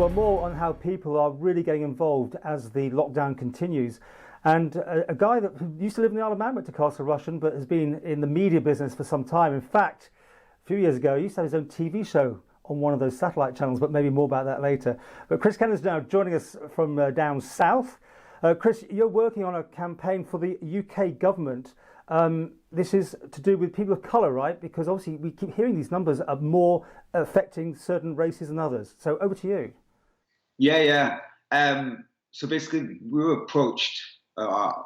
Well, more on how people are really getting involved as the lockdown continues. And a guy that used to live in the Isle of Man went to Castle Rushen, but has been in the media business for some time. In fact, a few years ago, he used to have his own TV show on one of those satellite channels, but maybe more about that later. But Chris Kenna is now joining us from down south. Chris, you're working on a campaign for the UK government. This is to do with people of colour, right? Because obviously we keep hearing these numbers are more affecting certain races than others. So over to you. Yeah. So basically, we were approached.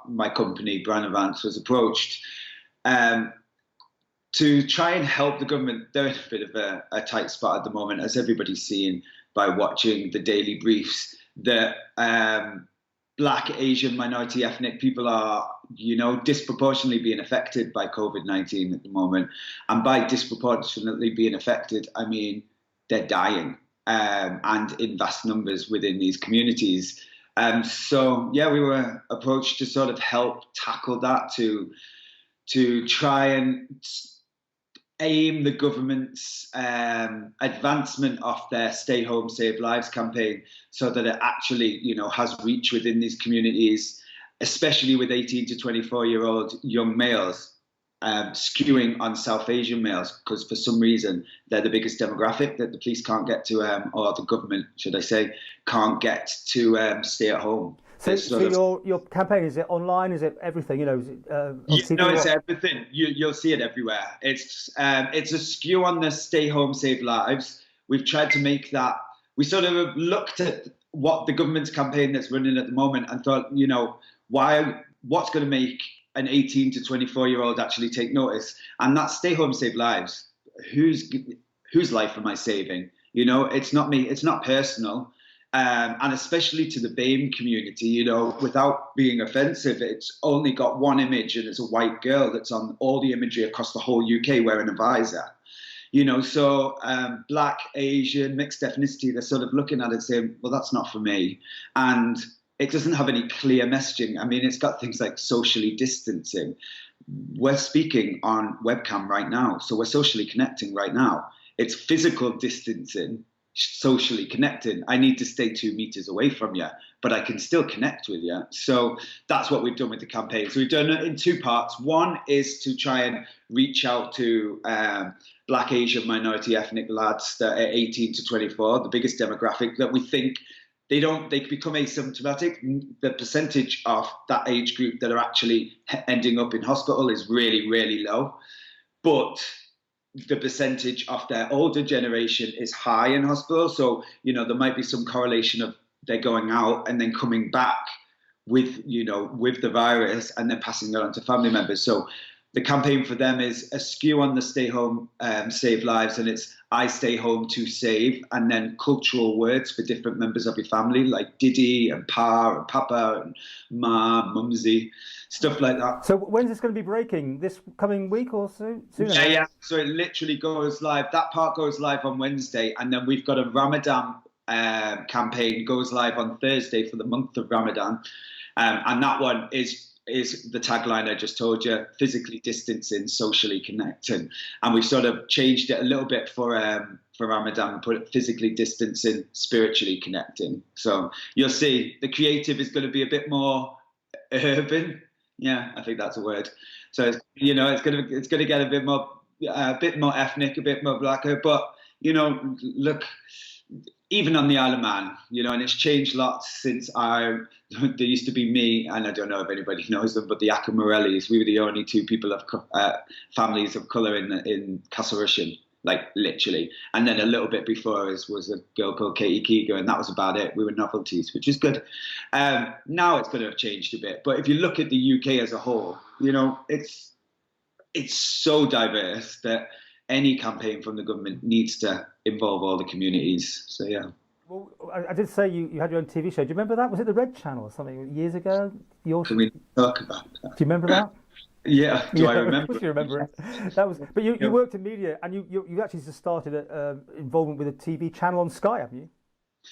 My company, Brand Advance, was approached to try and help the government. They're in a bit of a tight spot at the moment, as everybody's seeing by watching the daily briefs, that Black, Asian, minority, ethnic people are, disproportionately being affected by COVID-19 at the moment. And by disproportionately being affected, I mean they're dying, and in vast numbers within these communities. So we were approached to sort of help tackle that, to try and aim the government's advancement of their Stay Home, Save Lives campaign, so that it actually, has reach within these communities, especially with 18 to 24-year-old young males, skewing on South Asian males, because for some reason they're the biggest demographic that the police can't get to, or the government, should I say, can't get to stay at home. So your campaign, is it online? Is it everything? Is it it's everything. You'll see it everywhere. It's a skew on the Stay Home, Save Lives. We've tried to make that. We sort of looked at what the government's campaign that's running at the moment and thought, what's going to make an 18 to 24-year-old actually take notice? And that's Stay Home, Save Lives. Whose life am I saving? It's not me. It's not personal. And especially to the BAME community, without being offensive, it's only got one image, and it's a white girl that's on all the imagery across the whole UK wearing a visor. So Black, Asian, mixed ethnicity, they're sort of looking at it saying, well, that's not for me. And it doesn't have any clear messaging. I mean, it's got things like socially distancing. We're speaking on webcam right now, so we're socially connecting right now. It's physical distancing, socially connecting. I need to stay 2 meters away from you, but I can still connect with you. So that's what we've done with the campaign. So we've done it in 2 parts. One is to try and reach out to Black, Asian, minority, ethnic lads that are 18 to 24, the biggest demographic that we think they become asymptomatic. The percentage of that age group that are actually ending up in hospital is really, really low. But the percentage of their older generation is high in hospital. So, there might be some correlation of they're going out and then coming back with the virus and then passing it on to family members. So the campaign for them is a skew on the Stay Home, Save Lives, and it's I stay home to save, and then cultural words for different members of your family, like Didi and Pa and Papa and Ma, Mumsy, stuff like that. So when's this going to be breaking? This coming week or so? Yeah. So it literally goes live. That part goes live on Wednesday, and then we've got a Ramadan campaign goes live on Thursday for the month of Ramadan, and that one is the tagline I just told you: physically distancing, socially connecting. And we've sort of changed it a little bit for Ramadan and put it physically distancing, spiritually connecting. So you'll see the creative is going to be a bit more urban. Yeah, I think that's a word. So it's going to get a bit more ethnic, a bit more blacker. But look, even on the Isle of Man, and it's changed lots since there used to be me, and I don't know if anybody knows them, but the Morellis. We were the only 2 people of families of colour in Castle Rushen, like literally. And then a little bit before us was a girl called Katie Keegan, and that was about it. We were novelties, which is good. Now it's going to have changed a bit. But if you look at the UK as a whole, it's so diverse that any campaign from the government needs to involve all the communities. So yeah. Well, I did say you had your own TV show. Do you remember that? Was it the Red Channel or something years ago? Can we talk about that? Do you remember that? Yeah. Do I remember? Of course you remember it. That was. But you worked in media, and you actually just started involvement with a TV channel on Sky, haven't you?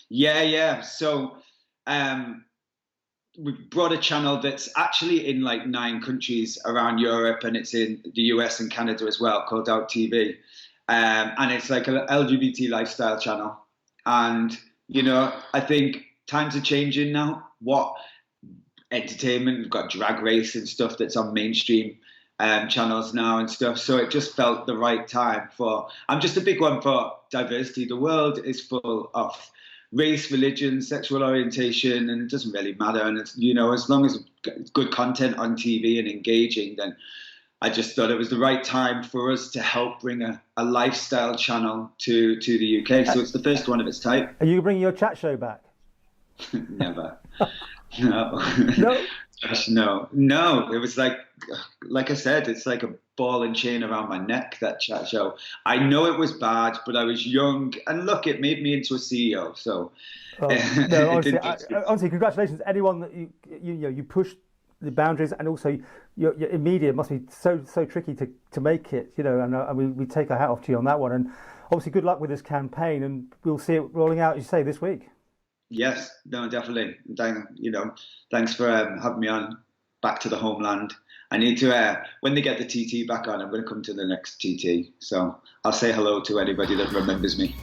Yeah. So we've brought a channel that's actually in like 9 countries around Europe, and it's in the US and Canada as well, called Out TV. And it's like an LGBT lifestyle channel. And I think times are changing now. What entertainment, we've got Drag Race and stuff that's on mainstream channels now and stuff. So it just felt the right time I'm just a big one for diversity. The world is full of race, religion, sexual orientation, and it doesn't really matter. And it's, as long as it's good content on TV and engaging, then I just thought it was the right time for us to help bring a lifestyle channel to the UK. So it's the first one of its type. Are you bringing your chat show back? Never. No. No? No. It was like I said, it's like a ball and chain around my neck, that chat show. I know it was bad, but I was young. And look, it made me into a CEO. So, no, honestly, congratulations. Anyone that you pushed the boundaries, and also your media must be so tricky to make it, and we take our hat off to you on that one. And obviously, good luck with this campaign, and we'll see it rolling out, as you say, this week. Yes, no, definitely. Thanks for having me on back to the homeland. I need to, when they get the TT back on, I'm going to come to the next TT. So I'll say hello to anybody that remembers me.